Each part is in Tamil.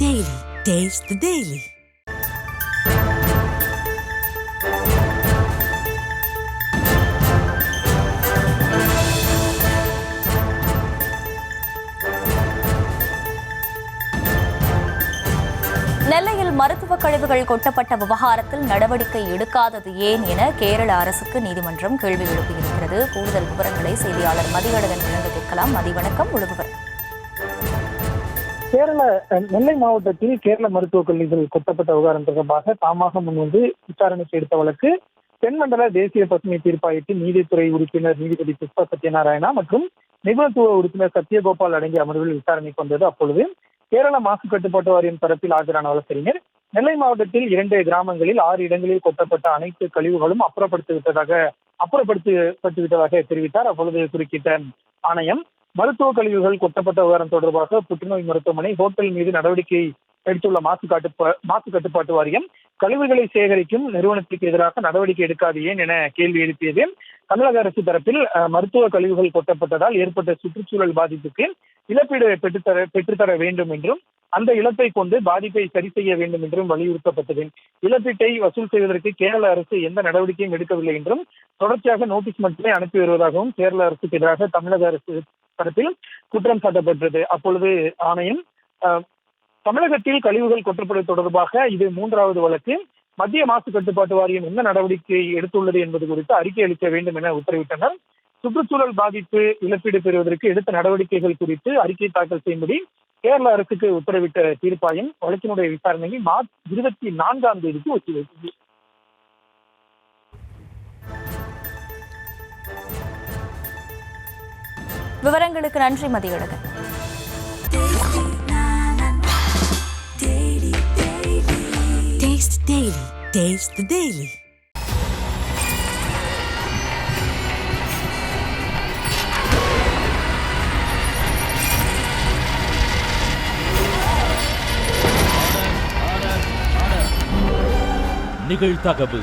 Daily. Taste the Daily. நெல்லையில் மருத்துவ கழிவுகள் கொட்டப்பட்ட விவகாரத்தில் நடவடிக்கை எடுக்காதது ஏன் என கேரள அரசுக்கு நீதிமன்றம் கேள்வி எழுப்பியிருக்கிறது. கூடுதல் விவரங்களை செய்தியாளர் மதிவழகன் வழங்க கேட்கலாம். வணக்கம். நெல்லை மாவட்டத்தில் கேரள மருத்துவக் கல்லூரிகள் கொட்டப்பட்ட விவகாரம் தொடர்பாக தாமாக முன்வந்து விசாரணைக்கு எடுத்த வழக்கு தென்மண்டல தேசிய பசுமை தீர்ப்பாயத்தில் நீதித்துறை உறுப்பினர் நீதிபதி புஷ்பா சத்யநாராயணா மற்றும் நிபுணத்துவ உறுப்பினர் சத்யகோபால் அடங்கிய அமர்வில் விசாரணைக்கு வந்தது. அப்பொழுது கேரள மாசு கட்டுப்பாட்டு வாரியம் தரப்பில் ஆஜரான வழக்கறிஞர் நெல்லை மாவட்டத்தில் 2 கிராமங்களில் 6 இடங்களில் கொட்டப்பட்ட அனைத்து கழிவுகளும் அப்புறப்படுத்தப்பட்டு விட்டதாக தெரிவித்தார். அப்பொழுது குறுக்கிட்ட ஆணையம் மருத்துவ கழிவுகள் கொட்டப்பட்ட விவகாரம் தொடர்பாக புற்றுநோய் மருத்துவமனை ஹோட்டல் மீது நடவடிக்கை எடுத்துள்ள மாசு கட்டுப்பாட்டு வாரியம் கழிவுகளை சேகரிக்கும் நிறுவனத்திற்கு எதிராக நடவடிக்கை எடுக்காது ஏன் என கேள்வி எழுப்பியது. தமிழக அரசு தரப்பில் மருத்துவ கழிவுகள் கொட்டப்பட்டதால் ஏற்பட்ட சுற்றுச்சூழல் பாதிப்புக்கு இழப்பீடு பெற்றுத்தர வேண்டும் என்றும் அந்த இழப்பை கொண்டு பாதிப்பை சரி செய்ய வேண்டும் என்றும் வலியுறுத்தப்பட்டது. இழப்பீட்டை வசூல் செய்வதற்கு கேரள அரசு எந்த நடவடிக்கையும் எடுக்கவில்லை என்றும் தொடர்ச்சியாக நோட்டீஸ் மட்டுமே அனுப்பி வருவதாகவும் கேரள அரசுக்கு எதிராக தமிழக அரசு தரப்பில் குற்றம் சாட்டப்பட்டது. அப்பொழுது ஆணையம் தமிழகத்தில் கழிவுகள் கொட்டப்படுவது தொடர்பாக இது 3வது வழக்கு. மத்திய மாசு கட்டுப்பாட்டு வாரியம் என்ன நடவடிக்கை எடுத்துள்ளது என்பது குறித்து அறிக்கை அளிக்க வேண்டும் என உத்தரவிட்டனர். சுற்றுச்சூழல் பாதிப்பு இழப்பீடு பெறுவதற்கு எடுத்த நடவடிக்கைகள் குறித்து அறிக்கை தாக்கல் செய்யும்படி கேரள அரசுக்கு உத்தரவிட்ட தீர்ப்பாயம் வழக்கினுடைய விசாரணையை மார்ச் 24ஆம் தேதிக்கு ஒத்திவைத்தது. விவரங்களுக்கு நன்றி மதிவழகன். Taste Daily. Taste the Daily. நிகழ்தகவு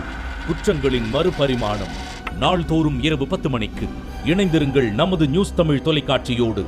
குற்றங்களின் மறுபரிமாணம் நாள்தோறும் இரவு 10 மணிக்கு இணைந்திருங்கள் நமது நியூஸ் தமிழ் தொலைக்காட்சியோடு.